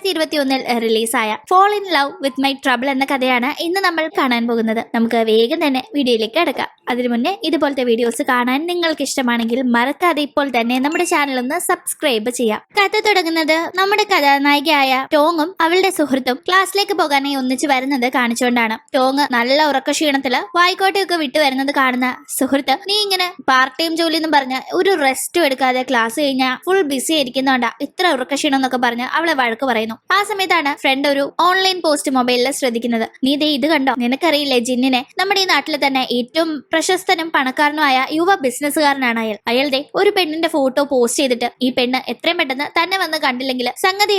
2021 റിലീസായ fall in love with my trouble എന്ന കഥയാണ് ഇന്ന് നമ്മൾ കാണാൻ പോകുന്നത്. നമുക്ക് വേഗം തന്നെ വീഡിയോയിലേക്ക് കിടക്കാം. അതിനു മുന്നേ ഇതുപോലത്തെ വീഡിയോസ് കാണാൻ നിങ്ങൾക്ക് ഇഷ്ടമാണെങ്കിൽ മറക്കാതെ ഇപ്പോൾ തന്നെ നമ്മുടെ ചാനൽ ഒന്ന് സബ്സ്ക്രൈബ് ചെയ്യാം. കഥ തുടങ്ങുന്നത് നമ്മുടെ കഥാനായികയായ ടോങ്ങും അവളുടെ സുഹൃത്തും ക്ലാസ്സിലേക്ക് പോകാനായി ഒന്നിച്ച് വരുന്നത് കാണിച്ചുകൊണ്ടാണ്. ടോങ് നല്ല ഉറക്കക്ഷീണത്തില് വായിക്കോട്ടയൊക്കെ വിട്ടു വരുന്നത് കാണുന്ന സുഹൃത്ത്, നീ ഇങ്ങനെ പാർട്ട് ടൈം ജോലി എന്നും പറഞ്ഞ ഒരു റെസ്റ്റും എടുക്കാതെ ക്ലാസ് കഴിഞ്ഞാൽ ഫുൾ ബിസി ആയിരിക്കുന്നോണ്ടാ ഇത്ര ഉറക്കക്ഷീണം എന്നൊക്കെ പറഞ്ഞ് അവളെ വഴക്ക് പറയുന്നു. ആ സമയത്താണ് ഫ്രണ്ട് ഒരു ഓൺലൈൻ പോസ്റ്റ് മൊബൈലിൽ ശ്രദ്ധിക്കുന്നത്. നീ ദേ ഇത് കണ്ടോ, നിനക്കറിയില്ലേ ജിന്നിനെ? നമ്മുടെ ഈ നാട്ടിൽ തന്നെ ഏറ്റവും പ്രശസ്തനും പണക്കാരനുമായ യുവ ബിസിനസ്സുകാരനാണ് അയാൾ ദേ ഒരു പെണ്ണിന്റെ ഫോട്ടോ പോസ്റ്റ് ചെയ്തിട്ട് ഈ പെണ്ണ് എത്രയും പെട്ടെന്ന് തന്നെ വന്ന് കണ്ടില്ലെങ്കിൽ സംഗതി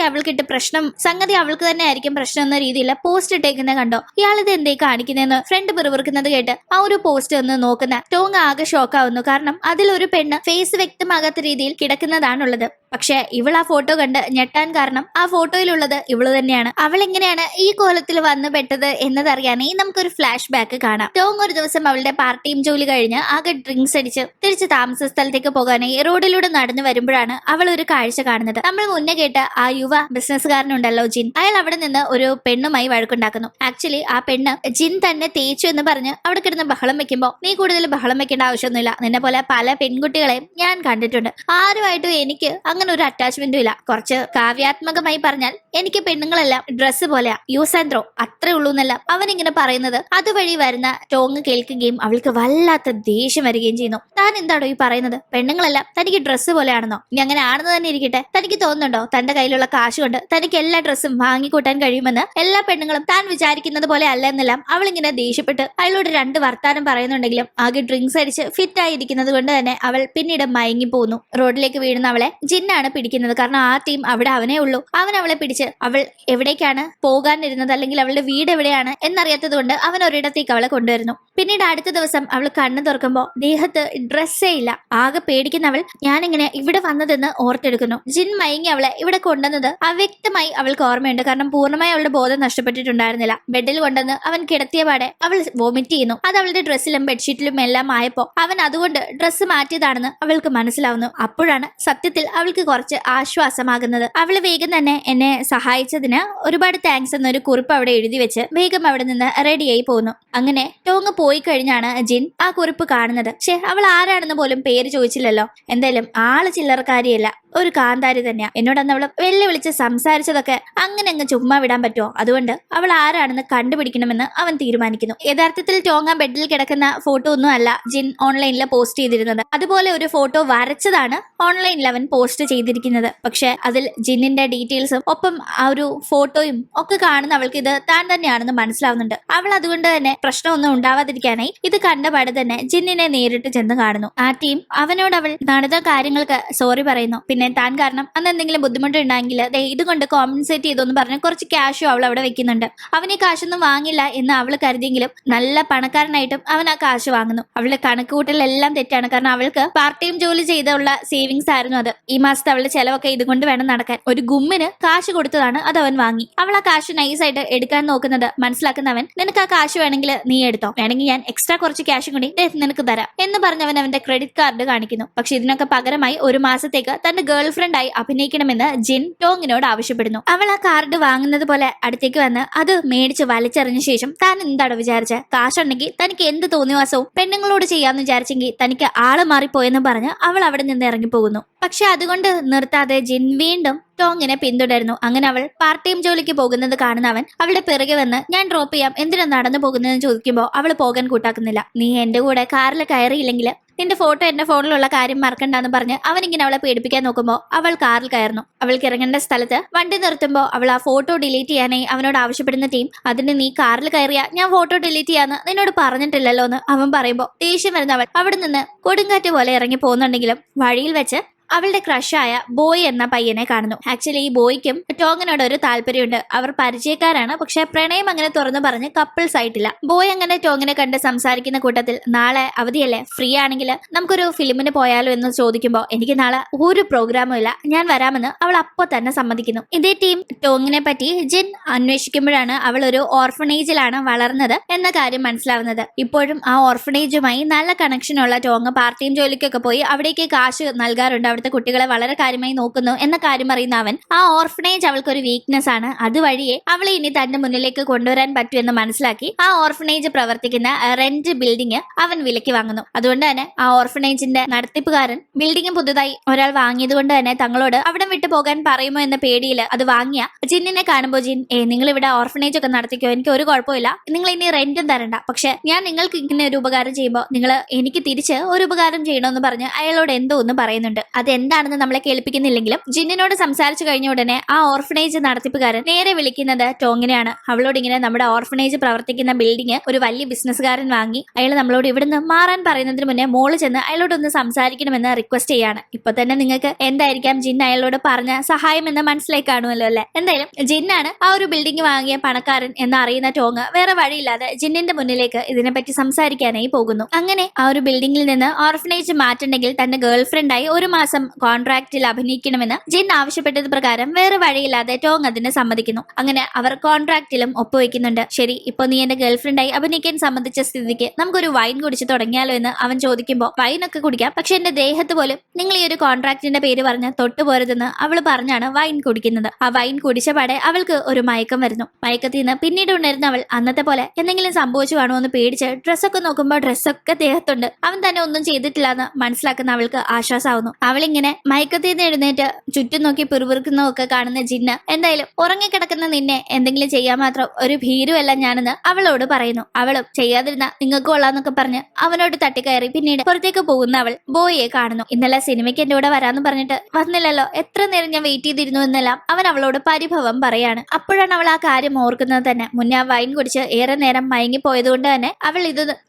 അവൾക്ക് തന്നെ ആയിരിക്കും പ്രശ്നം എന്ന രീതിയിൽ പോസ്റ്റ് ഇട്ടേക്കുന്നത് കണ്ടോ? ഇയാളിത് എന്തേ കാണിക്കുന്നതെന്ന് ഫ്രണ്ട് പിറുപിറുക്കുന്നത് കേട്ട് ആ ഒരു പോസ്റ്റ് ഒന്ന് നോക്കുന്ന ടോങ് ആകെ ഷോക്കാവുന്നു. കാരണം അതിലൊരു പെണ്ണ് ഫേസ് വ്യക്തമാകാത്ത രീതിയിൽ കിടക്കുന്നതാണുള്ളത്. പക്ഷെ ഇവൾ ആ ഫോട്ടോ കണ്ട് ഞെട്ടാൻ കാരണം ആ ഫോട്ടോയിലുള്ളത് ഇവള് തന്നെയാണ്. അവൾ എങ്ങനെയാണ് ഈ കോലത്തിൽ വന്നു പെട്ടത് എന്നതറിയാനായി നമുക്കൊരു ഫ്ലാഷ് ബാക്ക് കാണാം. ടോങ് ഒരു ദിവസം അവളുടെ പാർട്ട് ടൈം ജോലി കഴിഞ്ഞ് ആകെ ഡ്രിങ്ക്സ് അടിച്ച് തിരിച്ച് താമസ സ്ഥലത്തേക്ക് പോകാനായി റോഡിലൂടെ നടന്നു വരുമ്പോഴാണ് അവൾ ഒരു കാഴ്ച കാണുന്നത്. നമ്മൾ മുന്നേ കേട്ട ആ യുവ ബിസിനസ്സുകാരനുണ്ടല്ലോ ജിൻ, അയാൾ അവിടെ നിന്ന് ഒരു പെണ്ണുമായി വഴക്കുണ്ടാക്കുന്നു. ആക്ച്വലി ആ പെണ്ണ് ജിൻ തന്നെ തേച്ചു എന്ന് പറഞ്ഞ് അവിടെ കിടന്ന് ബഹളം വെക്കുമ്പോ, നീ കൂടുതൽ ബഹളം വെക്കേണ്ട ആവശ്യമൊന്നുമില്ല, നിന്നെ പോലെ പല പെൺകുട്ടികളെയും ഞാൻ കണ്ടിട്ടുണ്ട്, ആരുമായിട്ടും എനിക്ക് അങ്ങനെ ഒരു അറ്റാച്ച്മെന്റും ഇല്ല. കുറച്ച് കാവ്യാത്മകമായി പറഞ്ഞാൽ എനിക്ക് പെണ്ണുങ്ങളെല്ലാം ഡ്രസ്സ് പോലെയാ, യൂസ് ആൻഡ് ത്രോ, അത്രേ ഉള്ളൂ എന്നല്ല അവനിങ്ങനെ പറയുന്നത്. അതുവഴി വരുന്ന ടോങ് കേൾക്കുകയും അവൾക്ക് വല്ലാത്ത ദേഷ്യം വരികയും ചെയ്യുന്നു. താൻ എന്താണോ ഈ പറയുന്നത്? പെണ്ണുങ്ങളെല്ലാം തനിക്ക് ഡ്രസ്സ് പോലെയാണെന്നോ? ഇനി അങ്ങനെ ആണെന്ന് തന്നെ ഇരിക്കട്ടെ, തനിക്ക് തോന്നുന്നുണ്ടോ തന്റെ കയ്യിലുള്ള കാശ് കൊണ്ട് തനിക്ക് എല്ലാ ഡ്രസ്സും വാങ്ങിക്കൂട്ടാൻ കഴിയുമെന്ന്? എല്ലാ പെണ്ണുങ്ങളും താൻ വിചാരിക്കുന്നത് പോലെ അല്ല എന്നെല്ലാം അവൾ ഇങ്ങനെ ദേഷ്യപ്പെട്ട് അയാളോട് രണ്ട് വർത്താനം പറയുന്നുണ്ടെങ്കിലും ആകെ ഡ്രിങ്ക്സ് അടിച്ച് ഫിറ്റ് ആയിരിക്കുന്നത് കൊണ്ട് തന്നെ അവൾ പിന്നീട് മയങ്ങി പോകുന്നു. റോഡിലേക്ക് വീഴുന്ന അവളെ ജിന്നാണ് പിടിക്കുന്നത്. കാരണം ആ ടീം അവിടെ അവനേ ഉള്ളൂ. അവൻ അവളെ പിടിച്ച് അവൾ എവിടേക്കാണ് പോകാനിരുന്നത് അല്ലെങ്കിൽ അവളുടെ വീട് എവിടെയാണ് എന്നറിയാത്തത് കൊണ്ട് അവൻ ഒരിടത്തേക്ക് അവളെ കൊണ്ടുവരുന്നു. പിന്നീട് അടുത്ത ദിവസം അവൾ കണ്ണു തുറക്കുമ്പോൾ ദേഹത്ത് ഡ്രസ്സേ ഇല്ല. ആകെ പേടിക്കുന്ന അവൾ ഞാനിങ്ങനെ ഇവിടെ വന്നതെന്ന് ഓർത്തെടുക്കുന്നു. ജിൻ മയങ്ങി അവളെ ഇവിടെ കൊണ്ടുവന്നത് അവ്യക്തമായി അവൾക്ക് ഓർമ്മയുണ്ട്. കാരണം പൂർണ്ണമായി അവളുടെ ബോധം നഷ്ടപ്പെട്ടിട്ടുണ്ടായിരുന്നില്ല. ബെഡിൽ കൊണ്ടുവന്ന് അവൻ കിടത്തിയ പാടെ അവൾ വോമിറ്റ് ചെയ്യുന്നു. അത് അവളുടെ ഡ്രസ്സിലും ബെഡ്ഷീറ്റിലും എല്ലാം ആയപ്പോ അവൻ അതുകൊണ്ട് ഡ്രസ്സ് മാറ്റിയതാണെന്ന് അവൾക്ക് മനസ്സിലാവുന്നു. അപ്പോഴാണ് സത്യത്തിൽ അവൾക്ക് കുറച്ച് ആശ്വാസമാകുന്നത്. അവള് വേഗം തന്നെ എന്നെ സഹായിച്ചതിന് ഒരുപാട് താങ്ക്സ് എന്നൊരു കുറിപ്പ് അവിടെ എഴുതി വെച്ച് വേഗം അവിടെ നിന്ന് റെഡിയായി പോകുന്നു. അങ്ങനെ ടോങ് പോയി കഴിഞ്ഞാണ് ജിൻ ആ കുറിപ്പ് കാണുന്നത്. പക്ഷെ അവൾ ആരാണെന്ന് പോലും പേര് ചോദിച്ചില്ലല്ലോ. എന്തായാലും ആള് ചില്ലറക്കാരിയല്ല, ഒരു കാന്താരി തന്നെയാ. എന്നോടന്ന് അവള് വെല്ലുവിളിച്ച് സംസാരിച്ചതൊക്കെ അങ്ങനെ അങ്ങ് ചുമ്മാ വിടാൻ പറ്റുമോ? അതുകൊണ്ട് അവൾ ആരാണെന്ന് കണ്ടുപിടിക്കണമെന്ന് അവൻ തീരുമാനിക്കുന്നു. യഥാർത്ഥത്തിൽ ടോങ് ആ ബെഡിൽ കിടക്കുന്ന ഫോട്ടോ ഒന്നും അല്ല ജിൻ ഓൺലൈനിൽ പോസ്റ്റ് ചെയ്തിരുന്നത്. അതുപോലെ ഒരു ഫോട്ടോ വരച്ചതാണ് ഓൺലൈനിൽ അവൻ പോസ്റ്റ് ചെയ്തിരിക്കുന്നത്. പക്ഷെ അതിൽ ജിന്നിന്റെ ഡീറ്റെയിൽസും ഒപ്പം ആ ഒരു ഫോട്ടോയും ഒക്കെ കാണുന്ന അവൾക്ക് ഇത് താൻ തന്നെയാണെന്ന് മനസ്സിലാവുന്നുണ്ട്. അവൾ അതുകൊണ്ട് തന്നെ പ്രശ്നമൊന്നും ഉണ്ടാവാതിരിക്കാനായി ഇത് കണ്ടപാട് തന്നെ ജിന്നിനെ നേരിട്ട് ചെന്ന് കാണുന്നു. ആ ടീം അവനോട് അവൾ നടന്ന കാര്യങ്ങൾക്ക് സോറി പറയുന്നു. പിന്നെ താൻ കാരണം അന്ന് എന്തെങ്കിലും ബുദ്ധിമുട്ടുണ്ടെങ്കിൽ ഇതുകൊണ്ട് കോമ്പൻസേറ്റ് ചെയ്തോന്ന് പറഞ്ഞ് കുറച്ച് ക്യാഷും അവൾ അവിടെ വെക്കുന്നുണ്ട്. അവൻ ഈ കാശൊന്നും വാങ്ങില്ല എന്ന് അവൾ കരുതിയെങ്കിലും നല്ല പണക്കാരനായിട്ടും അവൻ ആ കാശ് വാങ്ങുന്നു. അവളുടെ കണക്കുകൂട്ടലെല്ലാം തെറ്റാണ്. കാരണം അവൾക്ക് പാർട്ട് ടൈം ജോലി ചെയ്തുള്ള സേവിങ്സ് ആയിരുന്നു അത്. ഈ മാസത്തെ അവളുടെ ചെലവൊക്കെ ഇതുകൊണ്ട് വേണം നടക്കാൻ. ഒരു ഗുമ്മിന് കാശ് കൊടുത്തതാണ്, അത് അവൻ വാങ്ങി. അവൾ ആ കാശ് നൈസായിട്ട് എടുക്കാൻ നോക്കുന്നത് മനസ്സിലാക്കുന്നവൻ, നിനക്ക് ആ കാശ് വേണമെങ്കിൽ നീ എടുത്തോ, വേണമെങ്കിൽ ഞാൻ എക്സ്ട്രാ കുറച്ച് ക്യാഷും കൂടി നിനക്ക് തരാം എന്ന് പറഞ്ഞവൻ അവന്റെ ക്രെഡിറ്റ് കാർഡ് കാണിക്കുന്നു. പക്ഷെ ഇതിനൊക്കെ പകരമായി ഒരു മാസത്തേക്ക് തന്റെ ഗേൾ ഫ്രണ്ടായി അഭിനയിക്കണമെന്ന് ജിൻ ടോങ്ങിനോട് ആവശ്യപ്പെടുന്നു. അവൾ ആ കാർഡ് വാങ്ങുന്നത് പോലെ അടുത്തേക്ക് വന്ന് അത് മേടിച്ച് വലിച്ചെറിഞ്ഞ ശേഷം, താൻ എന്താണോ വിചാരിച്ച, കാശുണ്ടെങ്കിൽ തനിക്ക് എന്ത് തോന്നിവാസവും പെണ്ണുങ്ങളോട് ചെയ്യാന്ന് വിചാരിച്ചെങ്കിൽ തനിക്ക് ആള് മാറിപ്പോയെന്ന് പറഞ്ഞ് അവൾ അവിടെ നിന്ന് ഇറങ്ങിപ്പോകുന്നു. പക്ഷെ അതുകൊണ്ട് നിർത്താതെ ജിൻ വീണ്ടും ടോങ്ങിനെ പിന്തുടരുന്നു. അങ്ങനെ അവൾ പാർട്ട് ടൈം ജോലിക്ക് പോകുന്നത് കാണുന്ന അവൻ അവളുടെ പിറകെ വന്ന് ഞാൻ ഡ്രോപ്പ് ചെയ്യാം, എന്തിനാ നടന്നു പോകുന്നതെന്ന് ചോദിക്കുമ്പോൾ അവൾ പോകാൻ കൂട്ടാക്കുന്നില്ല. നീ എന്റെ കൂടെ കാറിൽ കയറിയില്ലെങ്കിൽ നിന്റെ ഫോട്ടോ എന്റെ ഫോണിലുള്ള കാര്യം മറക്കണ്ടെന്ന് പറഞ്ഞ് അവനിങ്ങനെ അവളെ പേടിപ്പിക്കാൻ നോക്കുമ്പോൾ അവൾ കാറിൽ കയറുന്നു. അവൾക്ക് ഇറങ്ങേണ്ട സ്ഥലത്ത് വണ്ടി നിർത്തുമ്പോൾ അവൾ ആ ഫോട്ടോ ഡിലീറ്റ് ചെയ്യാനായി അവനോട് ആവശ്യപ്പെടുന്ന ടീം, അതിന് നീ കാറിൽ കയറിയാ ഞാൻ ഫോട്ടോ ഡിലീറ്റ് ചെയ്യാന്ന് നിന്നോട് പറഞ്ഞിട്ടില്ലല്ലോ എന്ന് അവൻ പറയുമ്പോൾ ദേഷ്യം വരുന്ന അവൾ അവിടെ നിന്ന് കൊടുങ്കാറ്റ് പോലെ ഇറങ്ങി പോകുന്നുണ്ടെങ്കിലും വഴിയിൽ വെച്ച് അവളുടെ ക്രഷായ ബോയ് എന്ന പയ്യനെ കാണുന്നു. ആക്ച്വലി ഈ ബോയ്ക്കും ടോങ്ങിനോട് ഒരു താല്പര്യമുണ്ട്. അവർ പരിചയക്കാരാണ്. പക്ഷെ പ്രണയം അങ്ങനെ തുറന്നു പറഞ്ഞ് കപ്പിൾസ് ആയിട്ടില്ല. ബോയ് അങ്ങനെ ടോങ്ങിനെ കണ്ട് സംസാരിക്കുന്ന കൂട്ടത്തിൽ നാളെ അവധിയല്ലേ, ഫ്രീ ആണെങ്കിൽ നമുക്കൊരു ഫിലിമിന് പോയാലോ എന്ന് ചോദിക്കുമ്പോൾ എനിക്ക് നാളെ ഒരു പ്രോഗ്രാമും ഇല്ല, ഞാൻ വരാമെന്ന് അവൾ അപ്പൊ തന്നെ സമ്മതിക്കുന്നു. ഇതേ ടീം ടോങ്ങിനെ പറ്റി ജിൻ അന്വേഷിക്കുമ്പോഴാണ് അവൾ ഒരു ഓർഫണേജിലാണ് വളർന്നത് എന്ന കാര്യം മനസ്സിലാവുന്നത്. ഇപ്പോഴും ആ ഓർഫണേജുമായി നല്ല കണക്ഷനുള്ള ടോങ് പാർട്ട് ടൈം ജോലിക്കൊക്കെ പോയി അവിടേക്ക് കാശ് നൽകാറുണ്ട് അവിടുത്തെ കുട്ടികളെ വളരെ കാര്യമായി നോക്കുന്നു എന്ന കാര്യം അറിയുന്ന അവൻ ആ ഓർഫനേജ് അവൾക്ക് ഒരു വീക്ക്നെസ് ആണ്, അതുവഴിയെ അവളെ ഇനി തന്റെ മുന്നിലേക്ക് കൊണ്ടുവരാൻ പറ്റുമെന്ന് മനസ്സിലാക്കി ആ ഓർഫനേജ് പ്രവർത്തിക്കുന്ന റെന്റ് ബിൽഡിംഗ് അവൻ വിലക്ക് വാങ്ങുന്നു. അതുകൊണ്ട് തന്നെ ആ ഓർഫനേജിന്റെ നടത്തിപ്പുകാരൻ ബിൽഡിംഗ് പുതുതായി ഒരാൾ വാങ്ങിയത് കൊണ്ട് തന്നെ തങ്ങളോട് അവിടം വിട്ടു പോകാൻ പറയുമോ എന്ന പേടിയിൽ അത് വാങ്ങിയ ജിന്നിനെ കാണുമ്പോൾ ജിൻ നിങ്ങൾ ഇവിടെ ഓർഫനേജ് ഒക്കെ നടത്തിക്കോ, എനിക്ക് ഒരു കുഴപ്പമില്ല, നിങ്ങൾ ഇനി റെന്റും തരണ്ട, പക്ഷെ ഞാൻ നിങ്ങൾക്ക് ഇങ്ങനെ ഒരു ഉപകാരം ചെയ്യുമ്പോൾ നിങ്ങൾ എനിക്ക് തിരിച്ച് ഒരു ഉപകാരം ചെയ്യണമെന്ന് പറഞ്ഞ് അയാളോട് എന്തോ ഒന്ന് പറയുന്നുണ്ട്. അതെന്താണെന്ന് നമ്മളെ കേൾപ്പിക്കുന്നില്ലെങ്കിലും ജിന്നിനോട് സംസാരിച്ചു കഴിഞ്ഞ ഉടനെ ആ ഓർഫനേജ് നടത്തിപ്പുകാരൻ നേരെ വിളിക്കുന്നത് ടോങ്ങിനെയാണ്. അവളോട് ഇങ്ങനെ നമ്മുടെ ഓർഫനേജ് പ്രവർത്തിക്കുന്ന ബിൽഡിംഗ് ഒരു വലിയ ബിസിനസ്സുകാരൻ വാങ്ങി, അയാൾ നമ്മളോട് ഇവിടുന്ന് മാറാൻ പറയുന്നതിന് മുന്നേ മോള് ചെന്ന് അയാളോടൊന്ന് സംസാരിക്കണമെന്ന് റിക്വസ്റ്റ് ചെയ്യാണ്. ഇപ്പൊ തന്നെ നിങ്ങൾക്ക് എന്തായിരിക്കാം ജിൻ അയാളോട് പറഞ്ഞ സഹായം എന്ന് മനസ്സിലായി കാണുമല്ലോ അല്ലെ. എന്തായാലും ജിന്നാണ് ആ ഒരു ബിൽഡിംഗ് വാങ്ങിയ പണക്കാരൻ എന്ന് അറിയുന്ന ടോങ് വേറെ വഴിയില്ലാതെ ജിന്നിന്റെ മുന്നിലേക്ക് ഇതിനെപ്പറ്റി സംസാരിക്കാനായി പോകുന്നു. അങ്ങനെ ആ ഒരു ബിൽഡിംഗിൽ നിന്ന് ഓർഫനേജ് മാറ്റുണ്ടെങ്കിൽ തന്റെ ഗേൾ ഫ്രണ്ടായി ഒരു മാസം കോൺട്രാക്റ്റിൽ അഭിനയിക്കണമെന്ന് ജിൻ ആവശ്യപ്പെട്ടത് പ്രകാരം വേറെ വഴിയില്ലാതെ ടോങ് അതിന് സമ്മതിക്കുന്നു. അങ്ങനെ അവർ കോൺട്രാക്റ്റിലും ഒപ്പുവെക്കുന്നുണ്ട്. ശരി, ഇപ്പൊ നീ എന്റെ ഗേൾ ഫ്രണ്ടായി അഭിനയിക്കാൻ സംബന്ധിച്ച സ്ഥിതിക്ക് നമുക്കൊരു വൈൻ കുടിച്ച് തുടങ്ങിയാലോ എന്ന് അവൻ ചോദിക്കുമ്പോൾ വൈനൊക്കെ കുടിക്കാം, പക്ഷെ എന്റെ ദേഹത്ത് പോലും നിങ്ങൾ ഈ ഒരു കോൺട്രാക്റ്റിന്റെ പേര് പറഞ്ഞ് തൊട്ടുപോരുതെന്ന് അവൾ പറഞ്ഞാണ് വൈൻ കുടിക്കുന്നത്. ആ വൈൻ കുടിച്ച പാടെ അവൾക്ക് ഒരു മയക്കം വരുന്നു. മയക്കത്തിൽ നിന്ന് പിന്നീട് ഉണരുന്ന അവൾ അന്നത്തെ പോലെ എന്തെങ്കിലും സംഭവിച്ചു കാണുമോ എന്ന് പേടിച്ച് ഡ്രസ്സൊക്കെ നോക്കുമ്പോൾ ഡ്രസ്സൊക്കെ ദേഹത്തുണ്ട്. അവൻ തന്നെ ഒന്നും ചെയ്തിട്ടില്ല എന്ന് മനസ്സിലാക്കുന്ന അവൾക്ക് ആശ്വാസമാവുന്നു. അവളിങ്ങനെ മയക്കത്തിൽ നിന്ന് എഴുന്നേറ്റ് ചുറ്റും നോക്കി പിറുപിറുക്കുന്നതൊക്കെ കാണുന്ന ജിന്ന് എന്തായാലും ഉറങ്ങിക്കിടക്കുന്ന നിന്നെ എന്തെങ്കിലും ചെയ്യാൻ മാത്രം ഒരു ഭീരുവല്ല ഞാനെന്ന് അവളോട് പറയുന്നു. അവളും ചെയ്യാതിരുന്ന നിങ്ങൾക്ക് കൊള്ളാന്നൊക്കെ പറഞ്ഞ് അവനോട് തട്ടിക്കയറി പിന്നീട് പുറത്തേക്ക് പോകുന്ന അവൾ ബോയെ കാണുന്നു. ഇന്നലെ സിനിമയ്ക്ക് എന്റെ കൂടെ വരാന്ന് പറഞ്ഞിട്ട് വന്നില്ലല്ലോ, എത്ര നേരം ഞാൻ വെയിറ്റ് ചെയ്തിരുന്നു എന്നെല്ലാം അവൻ അവളോട് പരിഭവം പറയാണ്. അപ്പോഴാണ് അവൾ ആ കാര്യം ഓർക്കുന്നത് തന്നെ. മുന്നേ ആ വൈൻ കുടിച്ച് ഏറെ നേരം മയങ്ങിപ്പോയത് കൊണ്ട് തന്നെ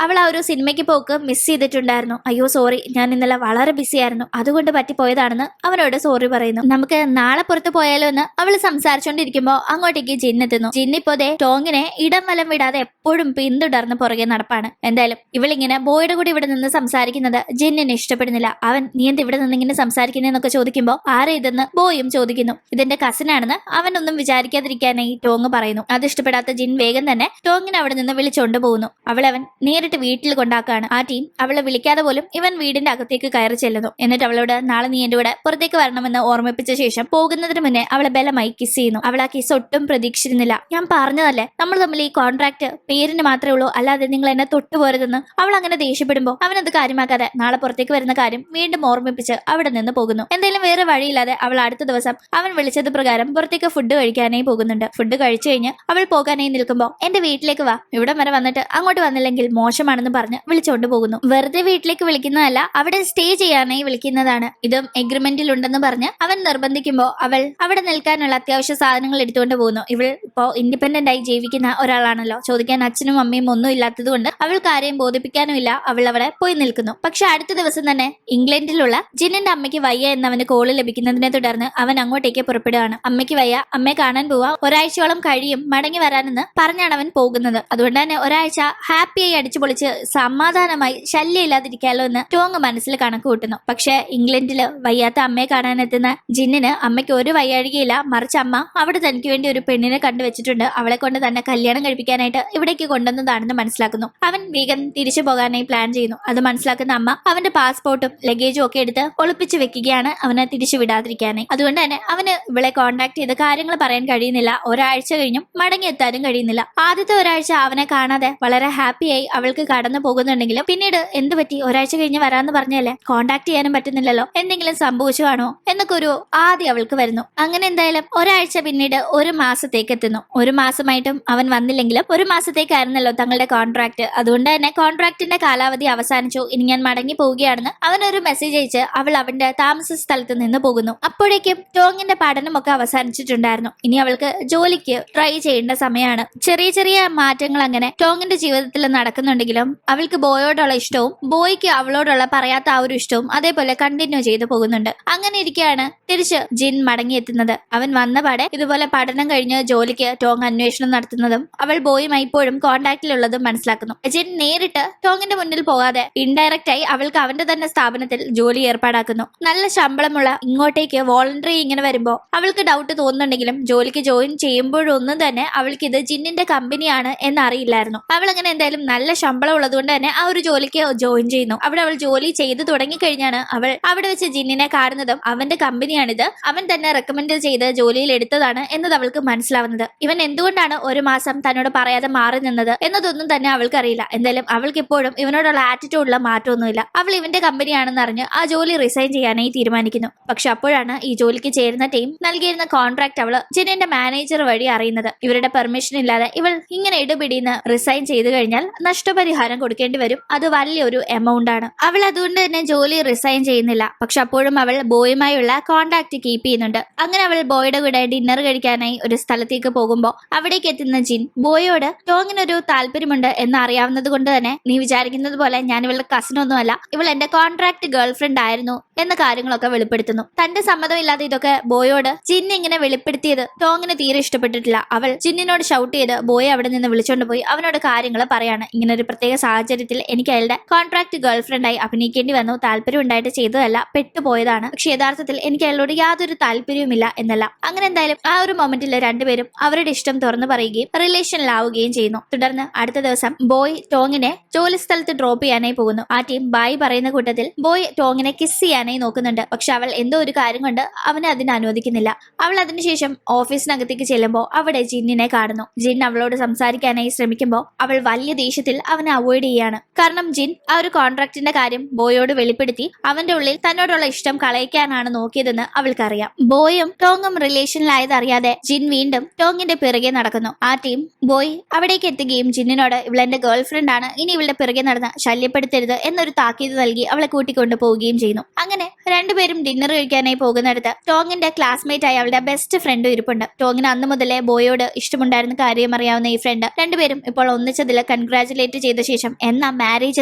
അവൾ ആ ഒരു സിനിമയ്ക്ക് പോക്ക് മിസ് ചെയ്തിട്ടുണ്ടായിരുന്നു. അയ്യോ സോറി, ഞാൻ ഇന്നലെ വളരെ ബിസി ആയിരുന്നു, അതുകൊണ്ട് പറ്റിപ്പോയതാണെന്ന് അവനോട് സോറി പറയുന്നു. നമുക്ക് നാളെ പുറത്ത് പോയാലോ എന്ന് അവൾ സംസാരിച്ചോണ്ടിരിക്കുമ്പോ അങ്ങോട്ടേക്ക് ജിന്നെത്തുന്നു. ജിന്നിപ്പോ ടോങ്ങിനെ ഇടം വലം വിടാതെ എപ്പോഴും പിന്തുടർന്ന് പുറകെ നടപ്പാണ്. എന്തായാലും ഇവളിങ്ങനെ ബോയുടെ കൂടി ഇവിടെ നിന്ന് സംസാരിക്കുന്നത് ജിന്നിന് ഇഷ്ടപ്പെടുന്നില്ല. അവൻ നീ എന്ത് ഇവിടെ നിന്ന് ഇങ്ങനെ സംസാരിക്കുന്നതെന്നൊക്കെ ചോദിക്കുമ്പോ ആരെ ഇതെന്ന് ബോയും ചോദിക്കുന്നു. ഇതെന്റെ കസിൻ ആണെന്ന് അവനൊന്നും വിചാരിക്കാതിരിക്കാനായി ടോങ് പറയുന്നു. അത് ഇഷ്ടപ്പെടാത്ത ജിൻ വേഗം തന്നെ ടോങ്ങിനെ അവിടെ നിന്ന് വിളിച്ചോണ്ട് പോകുന്നു. അവൻ നേരിട്ട് വീട്ടിൽ കൊണ്ടാക്കാണ്. ആ ടീം അവളെ വിളിക്കാതെ പോലും ഇവൻ വീടിന്റെ അകത്തേക്ക് കയറി ചെല്ലുന്നു. എന്നിട്ട് അവളോട് നാളെ നീ എന്റെ കൂടെ പുറത്തേക്ക് വരണമെന്ന് ഓർമ്മിപ്പിച്ച ശേഷം പോകുന്നതിന് മുന്നേ അവളെ ബലമായി കിസ് ചെയ്യുന്നു. അവൾ ആ കിസ് ഒട്ടും പ്രതീക്ഷിച്ചിരുന്നില്ല. ഞാൻ പറഞ്ഞതല്ലേ നമ്മൾ തമ്മിൽ ഈ കോൺട്രാക്ട് പേരിന് മാത്രമേ ഉള്ളൂ, അല്ലാതെ നിങ്ങൾ എന്നെ തൊട്ടുപോരുതെന്ന് അവൾ അങ്ങനെ ദേഷ്യപ്പെടുമ്പോ അവനത് കാര്യമാക്കാതെ നാളെ പുറത്തേക്ക് വരുന്ന കാര്യം വീണ്ടും ഓർമ്മിപ്പിച്ച് അവിടെ നിന്ന് പോകുന്നു. എന്തായാലും വേറെ വഴിയില്ലാതെ അവൾ അടുത്ത ദിവസം അവൻ വിളിച്ചത് പ്രകാരം പുറത്തേക്ക് ഫുഡ് കഴിക്കാനായി പോകുന്നുണ്ട്. ഫുഡ് കഴിച്ചു കഴിഞ്ഞ് അവൾ പോകാനായി നിൽക്കുമ്പോൾ എന്റെ വീട്ടിലേക്ക് വാ, ഇവിടം വരെ വന്നിട്ട് അങ്ങോട്ട് വന്നില്ലെങ്കിൽ മോശമാണെന്ന് പറഞ്ഞ് വിളിച്ചുകൊണ്ട് പോകുന്നു. വെറുതെ വീട്ടിലേക്ക് വിളിക്കുന്നതല്ല, അവിടെ സ്റ്റേ ചെയ്യാനായി വിളിക്കുന്നതാണ്. ഇതും എഗ്രിമെന്റിൽ ഉണ്ടെന്ന് പറഞ്ഞ് അവൻ നിർബന്ധിക്കുമ്പോൾ അവൾ അവിടെ നിൽക്കാനുള്ള അത്യാവശ്യ സാധനങ്ങൾ എടുത്തുകൊണ്ട് പോകുന്നു. ഇവൾ ഇപ്പോ ഇൻഡിപെൻഡന്റ് ആയി ജീവിക്കുന്ന ഒരാളാണല്ലോ, ചോദിക്കാൻ അച്ഛനും അമ്മയും ഒന്നും ഇല്ലാത്തത് കൊണ്ട് അവൾ കാര്യം ബോധിപ്പിക്കാനുമില്ല. അവൾ അവിടെ പോയി നിൽക്കുന്നു. പക്ഷെ അടുത്ത ദിവസം തന്നെ ഇംഗ്ലണ്ടിലുള്ള ജിന്നിന്റെ അമ്മയ്ക്ക് വയ്യ എന്നവന് കോള് ലഭിക്കുന്നതിനെ തുടർന്ന് അവൻ അങ്ങോട്ടേക്ക് പുറപ്പെടുകയാണ്. അമ്മയ്ക്ക് വയ്യ, അമ്മയെ കാണാൻ പോവാ, ഒരാഴ്ചയോളം കഴിയും മടങ്ങി വരാനെന്ന് പറഞ്ഞാണ് അവൻ പോകുന്നത്. അതുകൊണ്ട് തന്നെ ഒരാഴ്ച ഹാപ്പിയായി അടിച്ചു പൊളിച്ച് സമാധാനമായി ശല്യം ഇല്ലാതിരിക്കാലോ എന്ന് ടോങ് മനസ്സിൽ കണക്ക് കൂട്ടുന്നു. പക്ഷെ ഇംഗ്ലണ്ടില് വയ്യാത്ത അമ്മയെ കാണാനെത്തുന്ന ജിന്നിന് അമ്മയ്ക്ക് ഒരു വയ്യാഴികയില്ല, മറിച്ച് അമ്മ അവിടെ തനിക്ക് വേണ്ടി ഒരു പെണ്ണിനെ കണ്ടുവച്ചിട്ടുണ്ട്, അവളെ കൊണ്ട് തന്നെ കല്യാണം കഴിപ്പിക്കാനായിട്ട് ഇവിടേക്ക് കൊണ്ടുവന്നതാണെന്ന് മനസ്സിലാക്കുന്നു. അവൻ വേഗം തിരിച്ചു പോകാനായി പ്ലാൻ ചെയ്യുന്നു. അത് മനസ്സിലാക്കുന്ന അമ്മ അവന്റെ പാസ്പോർട്ടും ലഗേജും ഒക്കെ എടുത്ത് ഒളിപ്പിച്ചു വെക്കുകയാണ് അവനെ തിരിച്ചു വിടാതിരിക്കാനായി. അതുകൊണ്ട് തന്നെ അവന് ഇവളെ കോൺടാക്ട് ചെയ്ത് കാര്യങ്ങൾ പറയാൻ കഴിയുന്നില്ല. ഒരാഴ്ച കഴിഞ്ഞും മടങ്ങിയെത്താനും കഴിയുന്നില്ല. ആദ്യത്തെ ഒരാഴ്ച അവനെ കാണാതെ വളരെ ഹാപ്പിയായി അവൾക്ക് കടന്നു പോകുന്നുണ്ടെങ്കിലും പിന്നീട് എന്ത് പറ്റി, ഒരാഴ്ച കഴിഞ്ഞ് വരാന്ന് പറഞ്ഞല്ലേ, കോൺടാക്ട് ചെയ്യാനും പറ്റുന്നില്ലല്ലോ, എന്തെങ്കിലും സംഭവിച്ചു കാണോ എന്നൊക്കെ ഒരു ആദ്യം അവൾക്ക് വരുന്നു. അങ്ങനെ എന്തായാലും ഒരാഴ്ച പിന്നീട് ഒരു മാസത്തേക്ക് എത്തുന്നു. ഒരു മാസമായിട്ടും അവൻ വന്നില്ലെങ്കിലും ഒരു മാസത്തേക്കായിരുന്നല്ലോ തങ്ങളുടെ കോൺട്രാക്ട്. അതുകൊണ്ട് തന്നെ കോൺട്രാക്ടിന്റെ കാലാവധി അവസാനിച്ചു, ഇനി ഞാൻ മടങ്ങി പോവുകയാണെന്ന് അവനൊരു മെസ്സേജ് അയച്ച് അവൾ അവന്റെ താമസ സ്ഥലത്ത് നിന്ന് പോകുന്നു. അപ്പോഴേക്കും ടോങ്ങിന്റെ പഠനമൊക്കെ അവസാനിച്ചിട്ടുണ്ടായിരുന്നു. ഇനി അവൾക്ക് ജോലിക്ക് ട്രൈ ചെയ്യേണ്ട സമയമാണ്. ചെറിയ ചെറിയ മാറ്റങ്ങൾ അങ്ങനെ ടോങ്ങിന്റെ ജീവിതത്തിൽ നടക്കുന്നുണ്ടെങ്കിലും അവൾക്ക് ബോയോടുള്ള ഇഷ്ടവും ബോയ്ക്ക് അവളോടുള്ള പറയാത്ത ആ ഒരു ഇഷ്ടവും അതേപോലെ കണ്ടിന്യൂ ചെയ്തു പോകുന്നുണ്ട്. അങ്ങനെ ഇരിക്കുകയാണ് തിരിച്ച് ജിൻ മടങ്ങിയെത്തുന്നത്. അവൻ വന്ന പാടെ ഇതുപോലെ പഠനം കഴിഞ്ഞ് ജോലിക്ക് ബോയിക്ക് ടോങ് അന്വേഷണം നടത്തുന്നതും അവൾ ബോയുമായി ഇപ്പോഴും കോണ്ടാക്റ്റിലുള്ളതും മനസ്സിലാക്കുന്നു. ജിൻ നേരിട്ട് ടോങ്ങിന്റെ മുന്നിൽ പോകാതെ ഇൻഡയറക്റ്റ് ആയി അവൾക്ക് അവന്റെ തന്നെ സ്ഥാപനത്തിൽ ജോലി ഏർപ്പാടാക്കുന്നു. നല്ല ശമ്പളമുള്ള ഇങ്ങോട്ടേക്ക് വോളണ്ടറി ഇങ്ങനെ വരുമ്പോ അവൾക്ക് ഡൗട്ട് തോന്നുന്നുണ്ടെങ്കിലും ജോലിക്ക് ജോയിൻ ചെയ്യുമ്പോഴൊന്നും തന്നെ അവൾക്ക് ഇത് ജിന്നിന്റെ കമ്പനിയാണ് എന്നറിയില്ലായിരുന്നു. അവൾ അങ്ങനെ എന്തായാലും നല്ല ശമ്പളം ഉള്ളതുകൊണ്ട് തന്നെ ആ ഒരു ജോലിക്ക് ജോയിൻ ചെയ്യുന്നു. അവിടെ അവൾ ജോലി ചെയ്തു തുടങ്ങിക്കഴിഞ്ഞാണ് അവൾ അവിടെ വെച്ച് ജിന്നിനെ കാണുന്നതും അവന്റെ കമ്പനിയാണിത്, അവൻ തന്നെ റെക്കമെൻഡ് ചെയ്ത് ജോലിയിൽ എടുത്തതാണ് എന്നത് അവൾക്ക് മനസ്സിലാവുന്നത്. ഇവൻ എന്തുകൊണ്ടാണ് ഒരു മാസം തന്നോട് പറയാതെ മാറി നിന്നത് എന്നതൊന്നും തന്നെ അവൾക്കറിയില്ല. എന്തായാലും അവൾക്ക് ഇപ്പോഴും ഇവനോടുള്ള ആറ്റിറ്റ്യൂഡിലുള്ള മാറ്റമൊന്നുമില്ല. അവൾ ഇവന്റെ കമ്പനിയാണെന്ന് അറിഞ്ഞ് ആ ജോലി റിസൈൻ ചെയ്യാനായി തീരുമാനിക്കുന്നു. പക്ഷെ അപ്പോഴാണ് ഈ ജോലിക്ക് ചേരുന്ന ടീം നൽകിയിരുന്ന കോൺട്രാക്ട് അവള് ജിന്നിന്റെ മാനേജർ വഴി അറിയുന്നത്. ഇവരുടെ പെർമിഷൻ ഇല്ലാതെ ഇവൾ ഇങ്ങനെ ഇടുപിടിന്ന് റിസൈൻ ചെയ്തു കഴിഞ്ഞാൽ നഷ്ടപരിഹാരം കൊടുക്കേണ്ടി വരും. അത് വലിയൊരു എമൗണ്ട് ആണ്. അവൾ അതുകൊണ്ട് തന്നെ ജോലി റിസൈൻ ചെയ്യുന്നില്ല. പക്ഷെ അപ്പോഴും അവൾ ബോയുമായുള്ള കോൺടാക്ട് കീപ്പ് ചെയ്യുന്നുണ്ട്. അങ്ങനെ അവൾ ബോയുടെ കൂടെ ഡിന്നർ കഴിക്കാനായി ഒരു സ്ഥലത്തേക്ക് പോകുമ്പോൾ അവിടേക്ക് എത്തുന്ന ജിൻ ബോയോട് ടോങ്ങിനൊരു താല്പര്യമുണ്ട് എന്ന് അറിയാവുന്നത് കൊണ്ട് തന്നെ നീ വിചാരിക്കുന്നത് പോലെ ഞാൻ ഇവളുടെ കസിനൊന്നുമല്ല, ഇവൾ എന്റെ കോൺട്രാക്ട് ഗേൾ ഫ്രണ്ട് ആയിരുന്നു എന്ന കാര്യങ്ങളൊക്കെ വെളിപ്പെടുത്തുന്നു. തന്റെ സമ്മതമില്ലാതെ ഇതൊക്കെ ബോയോട് ജിൻ ഇങ്ങനെ വെളിപ്പെടുത്തിയത് ടോങ്ങിന് തീരെ ഇഷ്ടപ്പെട്ടിട്ടില്ല. അവൾ ജിന്നിനോട് ഷൗട്ട് ചെയ്ത് ബോയെ അവിടെ നിന്ന് വിളിച്ചോണ്ട് പോയി അവനോട് കാര്യങ്ങൾ പറയാണ്. ഇങ്ങനെ ഒരു പ്രത്യേക സാഹചര്യത്തിൽ എനിക്ക് അയാളുടെ കോൺട്രാക്ട് ഗേൾ ഫ്രണ്ടായി അഭിനയിക്കേണ്ടി വന്നു, താല്പര്യം ഉണ്ടായിട്ട് ചെയ്തതല്ല, പെട്ടുപോയതാണ്. പക്ഷെ യഥാർത്ഥത്തിൽ എനിക്ക് അയാളോട് യാതൊരു താല്പര്യവുമില്ല എന്നല്ല. അങ്ങനെ എന്തായാലും ആ ഒരു മൊമെന്റിൽ രണ്ടുപേരും അവരുടെ ഇഷ്ടം തുറന്നു പറയുകയും റിലേഷനിലാവുകയും ചെയ്യുന്നു. തുടർന്ന് അടുത്ത ദിവസം ബോയ് ടോങ്ങിനെ ജോലി സ്ഥലത്ത് ഡ്രോപ്പ് ചെയ്യാനായി പോകുന്നു. ആ ടീം ബായ് പറയുന്ന കൂട്ടത്തിൽ ബോയ് ടോങ്ങിനെ കിസ് ചെയ്യാനായി നോക്കുന്നുണ്ട്. പക്ഷെ അവൾ എന്തോ ഒരു കാര്യം കൊണ്ട് അവനെ അതിന് അനുവദിക്കുന്നില്ല. അവൾ അതിനുശേഷം ഓഫീസിനകത്തേക്ക് ചെല്ലുമ്പോൾ അവിടെ ജിന്നിനെ കാണുന്നു. ജിൻ അവളോട് സംസാരിക്കാനായി ശ്രമിക്കുമ്പോൾ അവൾ വലിയ ദേഷ്യത്തിൽ അവനെ അവോയ്ഡ് ചെയ്യാണ്. കാരണം ജിൻ ആ ഒരു കോൺട്രാക്ടിന്റെ കാര്യം ബോയോട് വെളിപ്പെടുത്തി അവന്റെ ഉള്ളിൽ തന്നോടുള്ള ഇഷ്ടം കളയിക്കാനാണ് നോക്കിയതെന്ന് അവൾക്കറിയാം. ബോയും ടോങ്ങും റിലേഷനിലായത് അറിയാതെ ജിൻ വീണ്ടും ടോങ്ങിന്റെ പിറകെ നടക്കുന്നു. ആ ടീം ബോയ് അവിടേക്ക് എത്തുകയും ജിന്നിനോട് ഇവളെന്റെ ഗേൾ ഫ്രണ്ട് ആണ്, ഇനി ഇവളുടെ പിറകെ നടന്ന് ശല്യപ്പെടുത്തരുത് എന്നൊരു താക്കീത് നൽകി അവളെ കൂട്ടിക്കൊണ്ടു പോവുകയും ചെയ്യുന്നു. അങ്ങനെ രണ്ടുപേരും ഡിന്നർ കഴിക്കാനായി പോകുന്നിടത്ത് ടോങ്ങിന്റെ ക്ലാസ്മേറ്റ് ആയ അവളുടെ ബെസ്റ്റ് ഫ്രണ്ട് ഇരിപ്പുണ്ട്. ടോങ്ങിന് അന്ന് മുതലേ ബോയോട് ഇഷ്ടമുണ്ടായിരുന്ന കാര്യം അറിയാവുന്ന ഈ ഫ്രണ്ട് രണ്ടുപേരും ഇപ്പോൾ ഒന്നിച്ചതിൽ കൺഗ്രാറ്റുലേറ്റ് ചെയ്ത ശേഷം എന്നാ മാരേജ്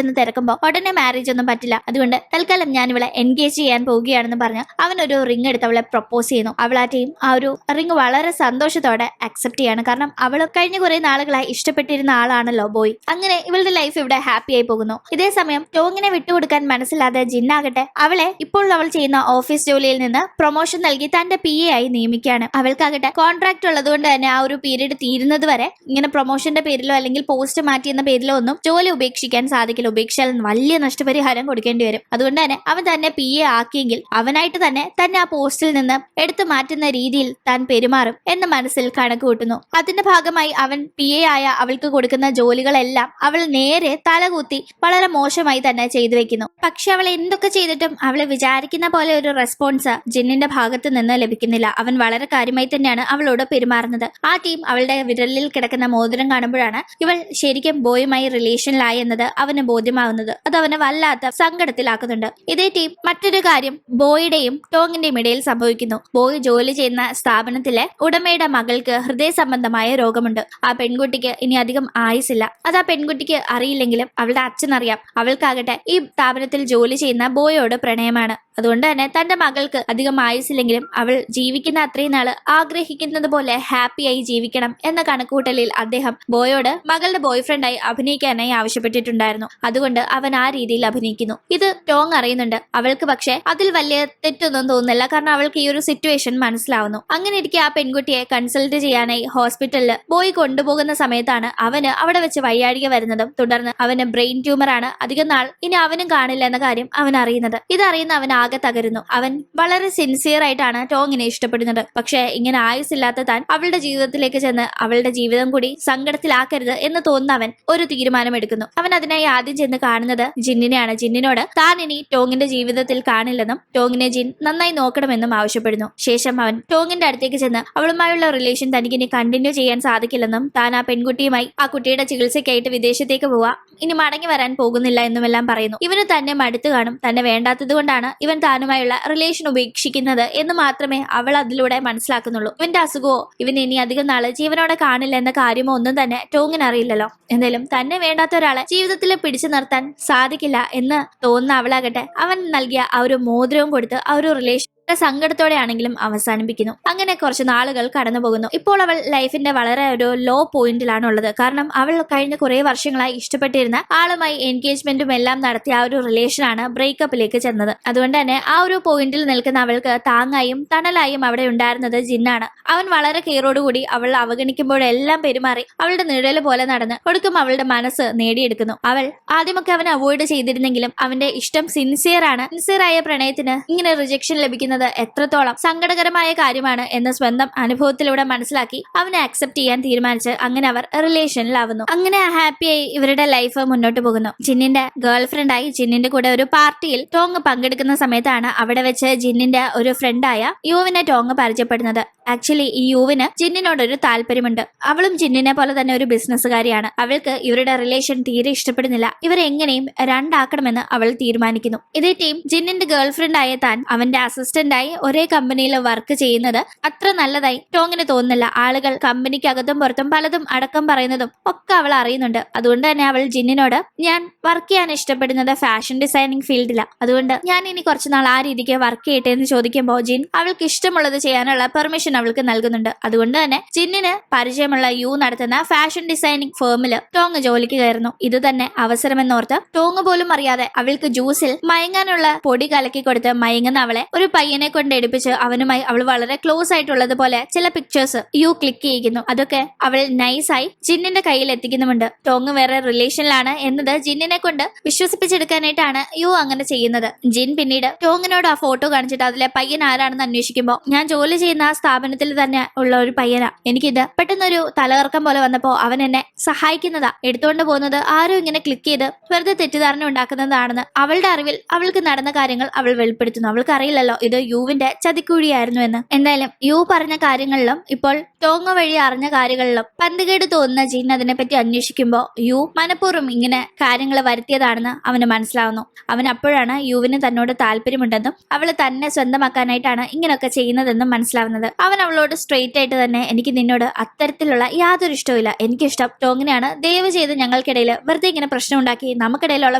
എന്ന് തിരക്കുമ്പോൾ ഉടനെ മാരേജ് ഒന്നും പറ്റില്ല, അതുകൊണ്ട് തൽക്കാലം ഞാൻ ഇവളെ എൻഗേജ് ചെയ്യാൻ പോവുകയാണെന്ന് പറഞ്ഞ് അവനൊരു റിംഗ് എടുത്ത് അവളെ പ്രപ്പോസ് ചെയ്യുന്നു. അവൾ ആ ടീം ആ ഒരു റിംഗ് വളരെ സന്തോഷത്തോടെ അക്സെപ്റ്റ് ചെയ്യാണ്. കാരണം അവൾ കഴിഞ്ഞ കുറെ നാളുകളായി ഇഷ്ടപ്പെട്ടിരുന്ന ആളാണല്ലോ ബോയ്. അങ്ങനെ ഇവളുടെ ലൈഫ് ഇവിടെ ഹാപ്പി ആയി പോകുന്നു. ഇതേ സമയം ടോങ്ങിനെ വിട്ടുകൊടുക്കാൻ മനസ്സിലാതെ ജിന്നാകട്ടെ അവളെ ഇപ്പോൾ അവൾ ചെയ്യുന്ന ഓഫീസ് ജോലിയിൽ നിന്ന് പ്രൊമോഷൻ നൽകി തന്റെ PA ആയി നിയമിക്കുകയാണ്. അവൾക്കാകട്ടെ കോൺട്രാക്ട് ഉള്ളതുകൊണ്ട് തന്നെ ആ ഒരു പീരീഡ് തീരുന്നത് വരെ ഇങ്ങനെ പ്രൊമോഷന്റെ പേരിലോ അല്ലെങ്കിൽ പോസ്റ്റ് മാറ്റി എന്ന പേരിലോ ഒന്നും ജോലി ഉപേക്ഷിക്കാൻ സാധിക്കില്ല. ഉപേക്ഷിച്ചാൽ വലിയ നഷ്ടപരിഹാരം കൊടുക്കേണ്ടി വരും. അതുകൊണ്ട് തന്നെ അവൻ തന്നെ PA ആക്കിയെങ്കിൽ അവനായിട്ട് തന്നെ ആ പോസ്റ്റിൽ നിന്ന് എടുത്തു മാറ്റുന്ന രീതിയിൽ താൻ പെരുമാറും എന്ന് മനസ്സിൽ കണക്ക് കൂട്ടുന്നു. അതിന്റെ ഭാഗമായി അവൻ PA ആയ അവൾക്ക് കൊടുക്കുന്ന ജോലികളെല്ലാം അവൾ നേരെ തലകുത്തി വളരെ മോശമായി തന്നെ ചെയ്തു വെക്കുന്നു. പക്ഷെ അവൾ എന്തൊക്കെ ചെയ്തിട്ടും അവള് വിചാരിക്കുന്ന പോലെ ഒരു റെസ്പോൺസ് ജിന്നിന്റെ ഭാഗത്ത് നിന്ന് ലഭിക്കുന്നില്ല. അവൻ വളരെ കാര്യമായി തന്നെയാണ് അവളോട് പെരുമാറുന്നത്. ആ ടീം അവളുടെ വിരലിൽ കിടക്കുന്ന മോതിരം കാണുമ്പോഴാണ് ഇവൾ ശരിക്കും ബോയുമായി റിലേഷനിലായി എന്നത് അവന് ബോധ്യമാവുന്നത്. അത് അവനെ വല്ലാത്ത സങ്കടത്തിലാക്കുന്നുണ്ട്. ഇതേ ടീം മറ്റൊരു കാര്യം ബോയുടെയും ടോങ്ങിന്റെയും ഇടയിൽ സംഭവിക്കുന്നു. ബോയ് ജോലി ചെയ്യുന്ന സ്ഥാപനത്തിലെ ഉടമയുടെ മകൾക്ക് ഹൃദയ സംബന്ധമായ രോഗമുണ്ട്. ആ പെൺകുട്ടിക്ക് ഇനി അധികം ആയുസില്ല. അത് ആ പെൺകുട്ടിക്ക് അറിയില്ലെങ്കിലും അവളുടെ അച്ഛനറിയാം. അവൾക്കാകട്ടെ ഈ സ്ഥാപനത്തിൽ ജോലി ചെയ്യുന്ന ബോയോട് പ്രണയമാണ്. അതുകൊണ്ട് തന്നെ തന്റെ മകൾക്ക് അധികം ആയുസില്ലെങ്കിലും അവൾ ജീവിക്കുന്ന അത്രയും നാള് ആഗ്രഹിക്കുന്നത് പോലെ ഹാപ്പിയായി ജീവിക്കണം എന്ന കണക്കൂട്ടലിൽ അദ്ദേഹം ബോയോട് മകളുടെ ബോയ്ഫ്രണ്ടായി അഭിനയിക്കാനായി ആവശ്യപ്പെട്ടിട്ടുണ്ടായിരുന്നു. അതുകൊണ്ട് അവൻ ആ രീതിയിൽ അഭിനയിക്കുന്നു. ഇത് ടോങ് അറിയുന്നുണ്ട്. അവൾക്ക് പക്ഷേ അതിൽ വലിയ തെറ്റൊന്നും തോന്നുന്നില്ല. കാരണം അവൾക്ക് ഈ ഒരു സിറ്റുവേഷൻ മനസ്സിലാവുന്നു. അങ്ങനെ ഇരിക്കെ ആ പെൺകുട്ടിയെ കൺസൾട്ട് ചെയ്യാനായി ഹോസ്പിറ്റലിൽ ബോയ് കൊണ്ടുപോകുന്ന സമയത്താണ് അവന് അവിടെ വെച്ച് വയ്യാഴിക വരുന്നതും തുടർന്ന് അവന് ബ്രെയിൻ ട്യൂമർ ആണ്, അധികം നാൾ ഇനി അവനും കാണില്ല എന്ന കാര്യം അവൻ അറിയുന്നത്. ഇതറിയുന്ന അവൻ ആകെ തകരുന്നു. അവൻ വളരെ സിൻസിയർ ആയിട്ടാണ് ടോങ്ങിനെ ഇഷ്ടപ്പെടുന്നത്. പക്ഷെ ഇങ്ങനെ ആയുസില്ലാത്ത താൻ അവളുടെ ജീവിതത്തിലേക്ക് ചെന്ന് അവളുടെ ജീവിതം കൂടി സങ്കടത്തിലാക്കരുത് എന്ന് തോന്നുന്ന അവൻ ഒരു തീരുമാനമെടുക്കുന്നു. അവൻ അതിനായി ആദ്യം ചെന്ന് കാണുന്നത് ജിന്നിനെയാണ്. ജിന്നിനോട് താൻ ഇനി ടോങ്ങിന്റെ ജീവിതത്തിൽ കാണില്ലെന്നും ടോങ്ങിനെ ജിൻ നന്നായി നോക്കണമെന്നും ആവശ്യപ്പെടുന്നു. ശേഷം അവൻ ടോങ്ങിന്റെ അടുത്തേക്ക് ചെന്ന് അവളുമായുള്ള റിലേഷൻ തനിക്ക് ഇനി കണ്ടിന്യൂ ചെയ്യാൻ സാധിക്കില്ലെന്നും താൻ ആ പെൺകുട്ടിയുമായി ആ കുട്ടിയുടെ ചികിത്സയ്ക്കായിട്ട് വിദേശത്തേക്ക് പോവാ, ഇനി മടങ്ങി വരാൻ പോകുന്നില്ല എന്നുമെല്ലാം പറയുന്നു. ഇവന് തന്നെ മടുത്തു കാണും. തന്നെ വേണ്ടാത്തത് കൊണ്ടാണ് ഇവൻ താനുമായുള്ള റിലേഷൻ ഉപേക്ഷിക്കുന്നത് എന്ന് മാത്രമേ അവൾ അതിലൂടെ മനസ്സിലാക്കുന്നുള്ളൂ. ഇവന്റെ അസുഖമോ ഇവൻ ഇനി അധികം നാള് ജീവനോടെ കാണില്ല എന്ന കാര്യമോ ഒന്നും തന്നെ ടോങ്ങിന് അറിയില്ലല്ലോ. എന്തായാലും തന്നെ വേണ്ടാത്ത ഒരാളെ ജീവിതത്തിൽ പിടിച്ചു നിർത്താൻ സാധിക്കില്ല എന്ന് തോന്നുന്ന അവളാകട്ടെ അവൻ നൽകിയ ആ ഒരു മോതിരവും കൊടുത്ത് ആ ഒരു റിലേഷൻ സങ്കടത്തോടെയാണെങ്കിലും അവസാനിപ്പിക്കുന്നു. അങ്ങനെ കുറച്ച് നാളുകൾ കടന്നു പോകുന്നു. ഇപ്പോൾ അവൾ ലൈഫിന്റെ വളരെ ഒരു ലോ പോയിന്റിലാണ് ഉള്ളത്. കാരണം അവൾ കഴിഞ്ഞ കുറെ വർഷങ്ങളായി ഇഷ്ടപ്പെട്ടിരുന്ന ആളുമായി എൻഗേജ്മെന്റും എല്ലാം നടത്തിയ ആ ഒരു റിലേഷനാണ് ബ്രേക്കപ്പിലേക്ക് ചെന്നത്. അതുകൊണ്ട് തന്നെ ആ ഒരു പോയിന്റിൽ നിൽക്കുന്ന അവൾക്ക് താങ്ങായും തണലായും അവിടെ ഉണ്ടായിരുന്നത് ജിന്നാണ്. അവൻ വളരെ കെയറോടുകൂടി അവൾ അവഗണിക്കുമ്പോഴെല്ലാം പെരുമാറി അവളുടെ നിഴല് പോലെ നടന്ന് ഒടുക്കം അവളുടെ മനസ്സ് നേടിയെടുക്കുന്നു. അവൾ ആദ്യമൊക്കെ അവൻ അവോയ്ഡ് ചെയ്തിരുന്നെങ്കിലും അവന്റെ ഇഷ്ടം സിൻസിയറായ പ്രണയത്തിന് ഇങ്ങനെ റിജക്ഷൻ ലഭിക്കുന്നത് എത്രത്തോളം സങ്കടകരമായ കാര്യമാണ് എന്ന് സ്വന്തം അനുഭവത്തിലൂടെ മനസ്സിലാക്കി അവനെ അക്സെപ്റ്റ് ചെയ്യാൻ തീരുമാനിച്ച് അങ്ങനെ അവർ റിലേഷനിലാവുന്നു. അങ്ങനെ ഹാപ്പിയായി ഇവരുടെ ലൈഫ് മുന്നോട്ട് പോകുന്നു. ജിന്നിന്റെ ഗേൾ ഫ്രണ്ടായി ജിന്നിന്റെ കൂടെ ഒരു പാർട്ടിയിൽ ടോങ് പങ്കെടുക്കുന്ന സമയത്താണ് അവിടെ വെച്ച് ജിന്നിന്റെ ഒരു ഫ്രണ്ടായ യുവിനെ ടോങ് പരിചയപ്പെടുന്നത്. ആക്ച്വലി ഈ യുവിന് ജിന്നിനോടൊരു താല്പര്യമുണ്ട്. അവളും ജിന്നിനെ പോലെ തന്നെ ഒരു ബിസിനസ്സുകാരിയാണ്. അവൾക്ക് ഇവരുടെ റിലേഷൻ തീരെ ഇഷ്ടപ്പെടുന്നില്ല. ഇവരെങ്ങനെയും രണ്ടാക്കണമെന്ന് അവൾ തീരുമാനിക്കുന്നു. ഇതേ ടീം ജിന്നിന്റെ ഗേൾ ഫ്രണ്ടായ താൻ അവന്റെ അസിസ്റ്റന്റായി ഒരേ കമ്പനിയിൽ വർക്ക് ചെയ്യുന്നത് അത്ര നല്ലതായി ടോങ്ങിന് തോന്നുന്നില്ല. ആളുകൾ കമ്പനിക്കകത്തും പുറത്തും പലതും അടക്കം പറയുന്നതും ഒക്കെ അവൾ അറിയുന്നുണ്ട്. അതുകൊണ്ട് തന്നെ അവൾ ജിന്നിനോട് ഞാൻ വർക്ക് ചെയ്യാൻ ഇഷ്ടപ്പെടുന്നത് ഫാഷൻ ഡിസൈനിങ് ഫീൽഡിലാണ്, അതുകൊണ്ട് ഞാൻ ഇനി കുറച്ചുനാൾ ആ രീതിക്ക് വർക്ക് ചെയ്യട്ടെ എന്ന് ചോദിക്കുമ്പോൾ ജിൻ അവൾക്ക് ഇഷ്ടമുള്ളത് ചെയ്യാനുള്ള പെർമിഷൻ അവൾക്ക് നൽകുന്നുണ്ട്. അതുകൊണ്ട് തന്നെ ജിന്നിന് പരിചയമുള്ള യു നടത്തുന്ന ഫാഷൻ ഡിസൈനിങ് ഫേമില് ടോങ് ജോലിക്ക് കയറുന്നു. ഇത് തന്നെ അവസരമെന്നോർത്ത് ടോങ് പോലും അറിയാതെ അവൾക്ക് ജ്യൂസിൽ മയങ്ങാനുള്ള പൊടി കലക്കി കൊടുത്ത് മയങ്ങുന്ന അവളെ ഒരു പയ്യനെ കൊണ്ട് എടുപ്പിച്ച് അവനുമായി അവൾ വളരെ ക്ലോസ് ആയിട്ടുള്ളത് പോലെ ചില പിക്ചേഴ്സ് യു ക്ലിക്ക് ചെയ്യിക്കുന്നു. അതൊക്കെ അവൾ നൈസായി ജിന്നിന്റെ കയ്യിൽ എത്തിക്കുന്നുമുണ്ട്. ടോങ് വേറെ റിലേഷനിലാണ് എന്നത് ജിന്നിനെ കൊണ്ട് വിശ്വസിപ്പിച്ചെടുക്കാനായിട്ടാണ് യു അങ്ങനെ ചെയ്യുന്നത്. ജിൻ പിന്നീട് ടോങ്ങിനോട് ആ ഫോട്ടോ കാണിച്ചിട്ട് അതിലെ പയ്യൻ ആരാണെന്ന് അന്വേഷിക്കുമ്പോൾ ഞാൻ ജോലി ചെയ്യുന്ന ആ സ്ഥാപനത്തിൽ തന്നെ ഉള്ള ഒരു പയ്യനാ, എനിക്കിത് പെട്ടെന്നൊരു തലകറക്കം പോലെ വന്നപ്പോ അവൻ എന്നെ സഹായിക്കുന്നതാ, എടുത്തുകൊണ്ട് പോകുന്നത് ആരും ഇങ്ങനെ ക്ലിക്ക് ചെയ്ത് വെറുതെ തെറ്റിദ്ധാരണ ഉണ്ടാക്കുന്നതാണെന്ന് അവളുടെ അറിവിൽ അവൾക്ക് നടന്ന കാര്യങ്ങൾ അവൾ വെളിപ്പെടുത്തുന്നു. അവൾക്ക് അറിയില്ലല്ലോ ഇത് യുവിന്റെ ചതിക്കുഴിയായിരുന്നു എന്ന്. എന്തായാലും യു പറഞ്ഞ കാര്യങ്ങളിലും ഇപ്പോൾ ടോങ് വഴി അറിഞ്ഞ കാര്യങ്ങളിലും പന്തുകേട് തോന്നുന്ന ജിൻ അതിനെപ്പറ്റി അന്വേഷിക്കുമ്പോൾ യു മനഃപൂർവ്വം ഇങ്ങനെ കാര്യങ്ങൾ വരുത്തിയതാണെന്ന് അവന് മനസ്സിലാവുന്നു. അവൻ അപ്പോഴാണ് യുവിന് തന്നോട് താല്പര്യമുണ്ടെന്നും അവൾ തന്നെ സ്വന്തമാക്കാനായിട്ടാണ് ഇങ്ങനെയൊക്കെ ചെയ്യുന്നതെന്നും മനസ്സിലാവുന്നത്. അവൻ അവളോട് സ്ട്രെയിറ്റ് ആയിട്ട് തന്നെ എനിക്ക് നിന്നോട് അത്തരത്തിലുള്ള യാതൊരു ഇഷ്ടമില്ല, എനിക്കിഷ്ടം ടോങ്ങിനെയാണ്, ദയവ് ചെയ്ത് ഞങ്ങൾക്കിടയിൽ വെറുതെ ഇങ്ങനെ പ്രശ്നം ഉണ്ടാക്കി നമുക്കിടയിലുള്ള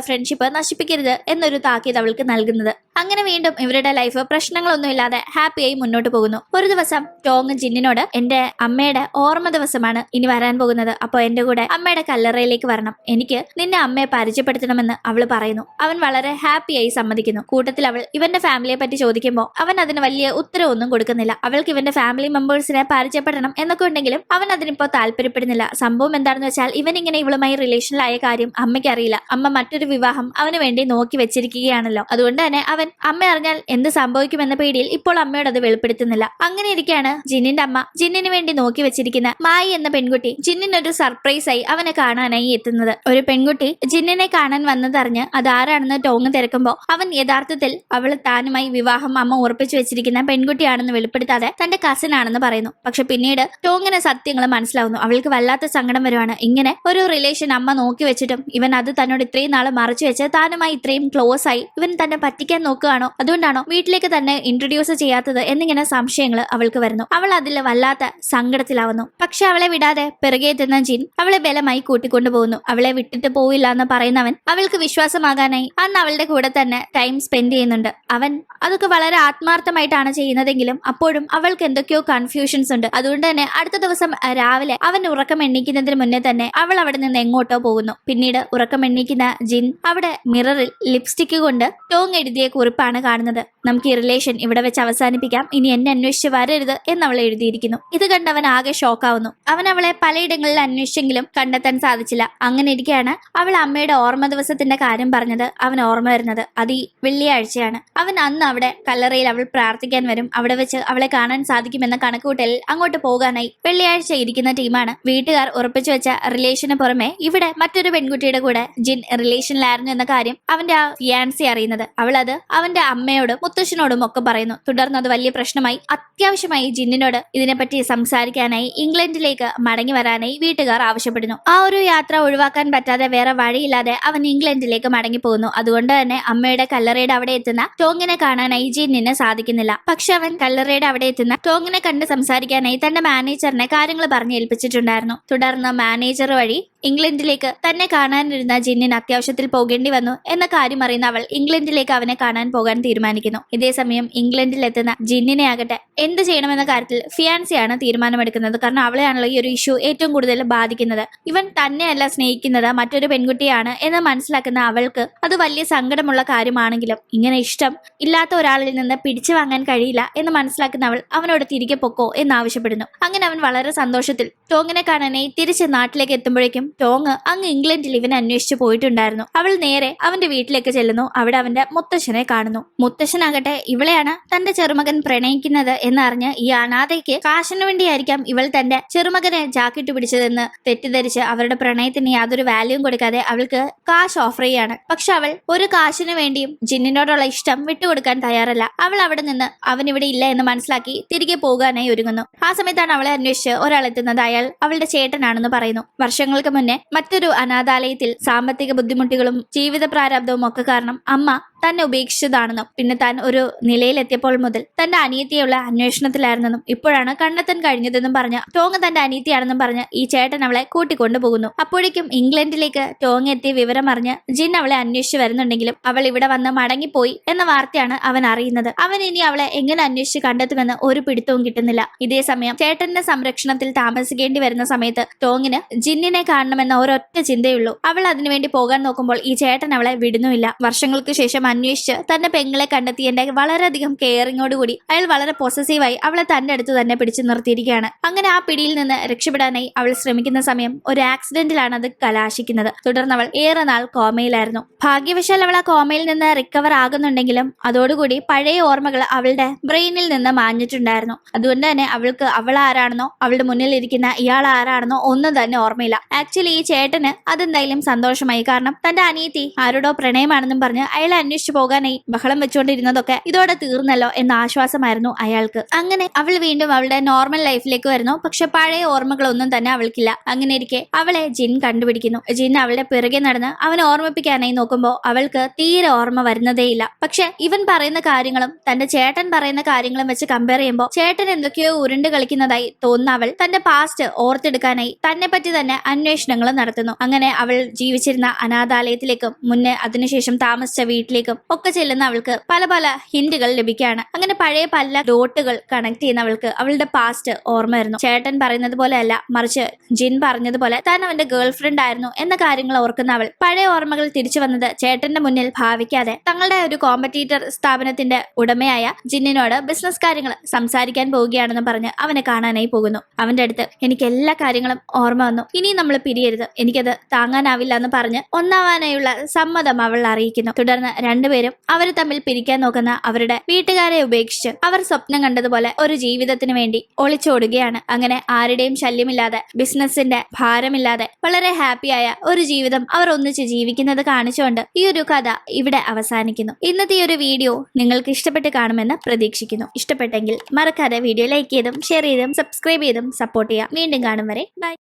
ഫ്രണ്ട്ഷിപ്പ് നശിപ്പിക്കരുത് എന്നൊരു താക്കീത് അവൾക്ക് നൽകുന്നത്. അങ്ങനെ വീണ്ടും ഇവരുടെ ലൈഫ് പ്രശ്നങ്ങളൊന്നുമില്ലാതെ ഹാപ്പിയായി മുന്നോട്ട് പോകുന്നു. ഒരു ദിവസം ടോങ് ജിന്നിനോട് എന്റെ അമ്മയുടെ ഓർമ്മ ദിവസമാണ് ഇനി വരാൻ പോകുന്നത്, അപ്പോൾ എന്റെ കൂടെ അമ്മയുടെ കല്ലറയിലേക്ക് വരണം, എനിക്ക് നിന്നെ അമ്മയെ പരിചയപ്പെടുത്തണമെന്ന് അവൾ പറയുന്നു. അവൻ വളരെ ഹാപ്പിയായി സമ്മതിക്കുന്നു. കൂട്ടത്തിൽ അവൾ ഇവന്റെ ഫാമിലിയെ പറ്റി ചോദിക്കുമ്പോൾ അവൻ അതിന് വലിയ ഉത്തരവൊന്നും കൊടുക്കുന്നില്ല. അവൾക്ക് ഇവന്റെ ഫാമിലി മെമ്പേഴ്സിനെ പരിചയപ്പെടണം എന്നൊക്കെ ഉണ്ടെങ്കിലും അവൻ അതിനിപ്പോ താല്പര്യപ്പെടുന്നില്ല. സംഭവം എന്താണെന്ന് വെച്ചാൽ ഇവൻ ഇങ്ങനെ ഇവളുമായി റിലേഷനിലായ കാര്യം അമ്മയ്ക്ക് അറിയില്ല. അമ്മ മറ്റൊരു വിവാഹം അവന് വേണ്ടി നോക്കി വെച്ചിരിക്കുകയാണല്ലോ. അതുകൊണ്ട് തന്നെ അവൻ അമ്മ അറിഞ്ഞാൽ എന്ത് സംഭവിക്കുമെന്ന പേടിയിൽ ഇപ്പോൾ അമ്മയോട് അത് വെളിപ്പെടുത്തുന്നില്ല. അങ്ങനെ ഇരിക്കുകയാണ് ജിന്നിന്റെ അമ്മ ജിന്നിന് വേണ്ടി നോക്കി വെച്ചിരിക്കുന്ന മായി എന്ന പെൺകുട്ടി ജിന്നിനൊരു സർപ്രൈസ് ആയി അവനെ കാണാനായി എത്തുന്നത്. ഒരു പെൺകുട്ടി ജിന്നിനെ കാണാൻ വന്നതറിഞ്ഞ് അതാരാണെന്ന് ടോങ് തിരക്കുമ്പോൾ അവൻ യഥാർത്ഥത്തിൽ അവൾ താനുമായി വിവാഹം അമ്മ ഉറപ്പിച്ചു വെച്ചിരിക്കുന്ന പെൺകുട്ടിയാണെന്ന് വെളിപ്പെടുത്താതെ തന്റെ കസിൻ ആണെന്ന് പറയുന്നു. പക്ഷെ പിന്നീട് ടോങ്ങിന് സത്യങ്ങൾ മനസ്സിലാവുന്നു. അവൾക്ക് വല്ലാത്ത സങ്കടം വരുവാണ്. ഇങ്ങനെ ഒരു റിലേഷൻ അമ്മ നോക്കി വെച്ചിട്ടും ഇവൻ അത് തന്നോട് ഇത്രയും നാൾ മറച്ചു വെച്ച് താനുമായി ഇത്രയും ക്ലോസ് ആയി ഇവൻ തന്നെ പറ്റിക്കാൻ നോക്കുകയാണോ, അതുകൊണ്ടാണോ വീട്ടിലേക്ക് തന്നെ ഇൻട്രൊഡ്യൂസ് ചെയ്യാത്തത് എന്നിങ്ങനെ സംശയങ്ങൾ അവൾക്ക് വരുന്നു. അവൾ അതിൽ വല്ലാത്ത സങ്കടത്തിലാവുന്നു. പക്ഷെ അവളെ വിടാതെ പിറകെ എത്തുന്ന ജിൻ അവളെ ബലമായി കൂട്ടിക്കൊണ്ടുപോകുന്നു. അവളെ വിട്ടിട്ട് പോവില്ല എന്ന് പറയുന്നവൻ അവൾക്ക് വിശ്വാസമാകാനായി അന്ന് അവളുടെ കൂടെ തന്നെ ടൈം സ്പെൻഡ് ചെയ്യുന്നുണ്ട്. അവൻ അതൊക്കെ വളരെ ആത്മാർത്ഥമായിട്ടാണ് ചെയ്യുന്നതെങ്കിലും അപ്പോഴും അവൾക്ക് എന്തൊക്കെയോ കൺഫ്യൂഷൻസ് ഉണ്ട്. അതുകൊണ്ട് തന്നെ അടുത്ത ദിവസം രാവിലെ അവൻ ഉറക്കം എണ്ണീക്കുന്നതിന് മുന്നേ തന്നെ അവൾ അവിടെ നിന്ന് എങ്ങോട്ടോ പോകുന്നു. പിന്നീട് ഉറക്കം എണ്ണീക്കുന്ന ജിൻ അവിടെ മിററിൽ ലിപ്സ്റ്റിക് കൊണ്ട് ടോങ് എഴുതിയ കുറിപ്പാണ് കാണുന്നത്. നമുക്ക് ഈ റിലേഷൻ ഇവിടെ വെച്ച് അവസാനിപ്പിക്കാം, ഇനി എന്നെ അന്വേഷിച്ച് വരരുത് എന്നവൾ എഴുതിയിരിക്കുന്നു. ഇത് കണ്ട് അവൻ ആകെ ഷോക്കാവുന്നു. അവൻ അവളെ പലയിടങ്ങളിൽ അന്വേഷിച്ചെങ്കിലും കണ്ടെത്താൻ സാധിച്ചില്ല. അങ്ങനെ ഇരിക്കെയാണ് അവൾ അമ്മയുടെ ഓർമ്മ ദിവസത്തിന്റെ കാര്യം പറഞ്ഞത് അവൻ ഓർമ്മ വരുന്നത്. അത് ഈ വെള്ളിയാഴ്ചയാണ്. അവൻ അന്ന് അവിടെ കല്ലറയിൽ അവൾ പ്രാർത്ഥിക്കാൻ വരും, അവിടെ വെച്ച് അവളെ കാണാൻ സാധിക്കുമെന്ന കണക്കുകൂട്ടൽ അങ്ങോട്ട് പോകാനായി വെള്ളിയാഴ്ച ഇരിക്കുന്ന ടീമാണ്. വീട്ടുകാർ ഉറപ്പിച്ചു വെച്ച റിലേഷന് പുറമെ ഇവിടെ മറ്റൊരു പെൺകുട്ടിയുടെ കൂടെ ജിൻ റിലേഷനിലായിരുന്നു എന്ന കാര്യം അവന്റെ ആ ഫിയാൻസി അറിയുന്നത്. അവൾ അത് അവന്റെ അമ്മയോടും മുത്തശ്ശനോടും ഒക്കെ പറയുന്നു. തുടർന്ന് അത് വലിയ പ്രശ്നമായി. അത്യാവശ്യമായി ജിന്നിനോട് ഇതിനെപ്പറ്റി സംസാരിക്കാനായി ഇംഗ്ലണ്ടിലേക്ക് മടങ്ങി വരാനായി വീട്ടുകാർ ആവശ്യപ്പെടുന്നു. ആ ഒരു യാത്ര ഒഴിവാക്കാൻ പറ്റാതെ വേറെ വഴിയില്ലാതെ അവൻ ഇംഗ്ലണ്ടിലേക്ക് മടങ്ങി പോകുന്നു. അതുകൊണ്ട് തന്നെ അമ്മയുടെ കല്ലറയുടെ അവിടെ എത്തുന്ന ടോങ്ങിനെ കാണാനായി ജിന്നിന് സാധിക്കുന്നില്ല. പക്ഷെ അവൻ കല്ലറയുടെ അവിടെ എത്തുന്ന ടോങ്ങിനെ കണ്ട് സംസാരിക്കാനായി തന്റെ മാനേജറിനെ കാര്യങ്ങൾ പറഞ്ഞു ഏൽപ്പിച്ചിട്ടുണ്ടായിരുന്നു. തുടർന്ന് മാനേജർ വഴി ഇംഗ്ലണ്ടിലേക്ക് തന്നെ കാണാനിരുന്ന ജിന്നിന് അത്യാവശ്യത്തിൽ പോകേണ്ടി വന്നു എന്ന കാര്യം അറിയുന്ന അവൾ ഇംഗ്ലണ്ടിലേക്ക് അവനെ കാണാൻ കാണാൻ പോകാൻ തീരുമാനിക്കുന്നു. ഇതേസമയം ഇംഗ്ലണ്ടിലെത്തുന്ന ജിന്നിനെ ആകട്ടെ എന്ത് ചെയ്യണമെന്ന കാര്യത്തിൽ ഫിയാൻസിയാണ് തീരുമാനമെടുക്കുന്നത്. കാരണം അവളെയാണല്ലോ ഈ ഒരു ഇഷ്യൂ ഏറ്റവും കൂടുതൽ ബാധിക്കുന്നത്. ഇവൻ തന്നെയല്ല സ്നേഹിക്കുന്നത്, മറ്റൊരു പെൺകുട്ടിയാണ് എന്ന് മനസ്സിലാക്കുന്ന അവൾക്ക് അത് വലിയ സങ്കടമുള്ള കാര്യമാണെങ്കിലും ഇങ്ങനെ ഇഷ്ടം ഇല്ലാത്ത ഒരാളിൽ നിന്ന് പിടിച്ചു വാങ്ങാൻ കഴിയില്ല എന്ന് മനസ്സിലാക്കുന്ന അവൾ അവനോട് തിരികെ പൊക്കോ എന്നാവശ്യപ്പെടുന്നു. അങ്ങനെ അവൻ വളരെ സന്തോഷത്തിൽ ടോങ്ങിനെ കാണാനായി തിരിച്ച് നാട്ടിലേക്ക് എത്തുമ്പോഴേക്കും ടോങ് അങ്ങ് ഇംഗ്ലണ്ടിൽ ഇവനെ അന്വേഷിച്ചു പോയിട്ടുണ്ടായിരുന്നു. അവൾ നേരെ അവന്റെ വീട്ടിലേക്ക് ചെല്ലുന്നു. അവിടെ അവന്റെ മുത്തശ്ശനെ കാണുന്നു. മുത്തശ്ശനാകട്ടെ ഇവളെയാണ് തന്റെ ചെറുമകൻ പ്രണയിക്കുന്നത് എന്നറിഞ്ഞ് ഈ അനാഥയ്ക്ക് കാശിനു വേണ്ടിയായിരിക്കാം ഇവൾ തന്റെ ചെറുമകനെ ജാക്കിട്ട് പിടിച്ചതെന്ന് തെറ്റിദ്ധരിച്ച് അവരുടെ പ്രണയത്തിന് യാതൊരു വാല്യൂം കൊടുക്കാതെ അവൾക്ക് കാശ് ഓഫർ ചെയ്യാണ്. പക്ഷെ അവൾ ഒരു കാശിനു വേണ്ടിയും ജിന്നിനോടുള്ള ഇഷ്ടം വിട്ടുകൊടുക്കാൻ തയ്യാറല്ല. അവൾ അവിടെ നിന്ന് അവൻ ഇവിടെ ഇല്ല എന്ന് മനസ്സിലാക്കി തിരികെ പോകാനായി ഒരുങ്ങുന്നു. ആ സമയത്താണ് അവളെ അന്വേഷിച്ച് ഒരാൾ എത്തുന്നത്. അയാൾ അവളുടെ ചേട്ടനാണെന്ന് പറയുന്നു. വർഷങ്ങൾക്ക് മുന്നേ മറ്റൊരു അനാഥാലയത്തിൽ സാമ്പത്തിക ബുദ്ധിമുട്ടുകളും ജീവിത പ്രാരാബ്ദവും ഒക്കെ കാരണം അമ്മ തന്നെ ഉപേക്ഷിച്ചതാണെന്നും പിന്നെ താൻ ഒരു നിലയിലെത്തിയപ്പോൾ മുതൽ തന്റെ അനിയത്തിയുള്ള അന്വേഷണത്തിലായിരുന്നെന്നും ഇപ്പോഴാണ് കണ്ടെത്താൻ കഴിഞ്ഞതെന്നും പറഞ്ഞ് ടോങ് തന്റെ അനിയത്തിയാണെന്നും പറഞ്ഞ് ഈ ചേട്ടൻ അവളെ കൂട്ടിക്കൊണ്ടു പോകുന്നു. അപ്പോഴേക്കും ഇംഗ്ലണ്ടിലേക്ക് ടോങ് എത്തിയ വിവരം അറിഞ്ഞ് ജിൻ അവളെ അന്വേഷിച്ച് വരുന്നുണ്ടെങ്കിലും അവൾ ഇവിടെ വന്ന് മടങ്ങിപ്പോയി എന്ന വാർത്തയാണ് അവൻ അറിയുന്നത്. അവൻ ഇനി അവളെ എങ്ങനെ അന്വേഷിച്ച് കണ്ടെത്തുമെന്ന് ഒരു പിടുത്തവും കിട്ടുന്നില്ല. ഇതേസമയം ചേട്ടന്റെ സംരക്ഷണത്തിൽ താമസിക്കേണ്ടി വരുന്ന സമയത്ത് ടോങ്ങിന് ജിന്നിനെ കാണണമെന്ന ഒരൊറ്റ ചിന്തയുള്ളൂ. അവൾ അതിനുവേണ്ടി പോകാൻ നോക്കുമ്പോൾ ഈ ചേട്ടൻ അവളെ വിടുന്നുമില്ല. വർഷങ്ങൾക്ക് ശേഷം അന്വേഷിച്ച് തന്റെ പെങ്ങളെ കണ്ടെത്തിയതിന്റെ വളരെയധികം കെയറിങ്ങോടുകൂടി അയാൾ വളരെ പൊസസീവായി അവളെ തന്റെ അടുത്ത് തന്നെ പിടിച്ചു നിർത്തിയിരിക്കുകയാണ്. അങ്ങനെ ആ പിടിയിൽ നിന്ന് രക്ഷപ്പെടാനായി അവൾ ശ്രമിക്കുന്ന സമയം ഒരു ആക്സിഡന്റിലാണ് അത് കലാശിക്കുന്നത്. തുടർന്ന് അവൾ ഏറെ നാൾ കോമയിലായിരുന്നു. ഭാഗ്യവശാൽ അവൾ ആ കോമയിൽ നിന്ന് റിക്കവർ ആകുന്നുണ്ടെങ്കിലും അതോടുകൂടി പഴയ ഓർമ്മകൾ അവളുടെ ബ്രെയിനിൽ നിന്ന് മാഞ്ഞിട്ടുണ്ടായിരുന്നു. അതുകൊണ്ട് തന്നെ അവൾക്ക് അവൾ ആരാണെന്നോ അവളുടെ മുന്നിൽ ഇരിക്കുന്ന ഇയാൾ ആരാണെന്നോ ഒന്നും തന്നെ ഓർമ്മയില്ല. ആക്ച്വലി ഈ ചേട്ടന് അതെന്തായാലും സന്തോഷമായി. കാരണം തന്റെ അനിയത്തി ആരോടോ പ്രണയമാണെന്നും പറഞ്ഞ് അയാളെ അന്വേഷിച്ചു പോകാനായി ബഹളം വെച്ചുകൊണ്ടിരുന്നതൊക്കെ ഇതോടെ തീർന്നല്ലോ എന്ന ആശ്വാസമായിരുന്നു അയാൾക്ക്. അങ്ങനെ അവൾ വീണ്ടും അവളുടെ നോർമൽ ലൈഫിലേക്ക് വരുന്നു. പക്ഷെ പഴയ ഓർമ്മകളൊന്നും തന്നെ അവൾക്കില്ല. അങ്ങനെ ഇരിക്കെ അവളെ ജിൻ കണ്ടുപിടിക്കുന്നു. ജിൻ അവളുടെ പിറകെ നടന്ന് അവനെ ഓർമ്മിപ്പിക്കാനായി നോക്കുമ്പോൾ അവൾക്ക് തീരെ ഓർമ്മ വരുന്നതേയില്ല. പക്ഷെ ഇവൻ പറയുന്ന കാര്യങ്ങളും തന്റെ ചേട്ടൻ പറയുന്ന കാര്യങ്ങളും വെച്ച് കമ്പയർ ചെയ്യുമ്പോൾ ചേട്ടൻ എന്തൊക്കെയോ ഉരുണ്ട് കളിക്കുന്നതായി തോന്നുന്ന അവൾ തന്റെ പാസ്റ്റ് ഓർത്തെടുക്കാനായി തന്നെ പറ്റി തന്നെ അന്വേഷണങ്ങൾ നടത്തുന്നു. അങ്ങനെ അവൾ ജീവിച്ചിരുന്ന അനാഥാലയത്തിലേക്കും മുന്നേ അതിനുശേഷം താമസിച്ച വീട്ടിലേക്കും ഒക്കെ ചെല്ലുന്ന അവൾക്ക് പല പല ഹിന്റുകൾ ലഭിക്കുകയാണ്. അങ്ങനെ പഴയ പല ഡോട്ടുകൾ കണക്ട് ചെയ്യുന്ന അവൾക്ക് അവളുടെ പാസ്റ്റ് ഓർമ്മ വരുന്നു. ചേട്ടൻ പറയുന്നത് പോലെ അല്ല, മറിച്ച് ജിൻ പറഞ്ഞതുപോലെ താൻ അവന്റെ ഗേൾ ഫ്രണ്ട് ആയിരുന്നു എന്ന കാര്യങ്ങൾ ഓർക്കുന്ന അവൾ പഴയ ഓർമ്മകൾ തിരിച്ചു വന്നത് ചേട്ടന്റെ മുന്നിൽ ഭാവിക്കാതെ തങ്ങളുടെ ഒരു കോമ്പറ്റീറ്റർ സ്ഥാപനത്തിന്റെ ഉടമയായ ജിന്നിനോട് ബിസിനസ് കാര്യങ്ങൾ സംസാരിക്കാൻ പോവുകയാണെന്ന് പറഞ്ഞ് അവനെ കാണാനായി പോകുന്നു. അവന്റെ അടുത്ത് എനിക്ക് എല്ലാ കാര്യങ്ങളും ഓർമ്മ വന്നു, ഇനി നമ്മൾ പിരിയരുത്, എനിക്കത് താങ്ങാനാവില്ല എന്ന് പറഞ്ഞ് ഒന്നാവാനായുള്ള സമ്മതം അവൾ അറിയിക്കുന്നു. തുടർന്ന് രണ്ടുപേരും അവർ തമ്മിൽ പിരിക്കാൻ നോക്കുന്ന അവരുടെ വീട്ടുകാരെ ഉപേക്ഷിച്ച് അവർ സ്വപ്നം കണ്ടതുപോലെ ഒരു ജീവിതത്തിന് വേണ്ടി ഒളിച്ചോടുകയാണ്. അങ്ങനെ ആരുടെയും ശല്യമില്ലാതെ ബിസിനസിന്റെ ഭാരമില്ലാതെ വളരെ ഹാപ്പിയായ ഒരു ജീവിതം അവർ ഒന്നിച്ച് ജീവിക്കുന്നത് കാണിച്ചുകൊണ്ട് ഈ ഒരു കഥ ഇവിടെ അവസാനിക്കുന്നു. ഇന്നത്തെ ഈ ഒരു വീഡിയോ നിങ്ങൾക്ക് ഇഷ്ടപ്പെട്ട് കാണുമെന്ന് പ്രതീക്ഷിക്കുന്നു. ഇഷ്ടപ്പെട്ടെങ്കിൽ മറക്കാതെ വീഡിയോ ലൈക്ക് ചെയ്തും ഷെയർ ചെയ്തും സബ്സ്ക്രൈബ് ചെയ്തും സപ്പോർട്ട് ചെയ്യാം. വീണ്ടും കാണും വരെ ബൈ.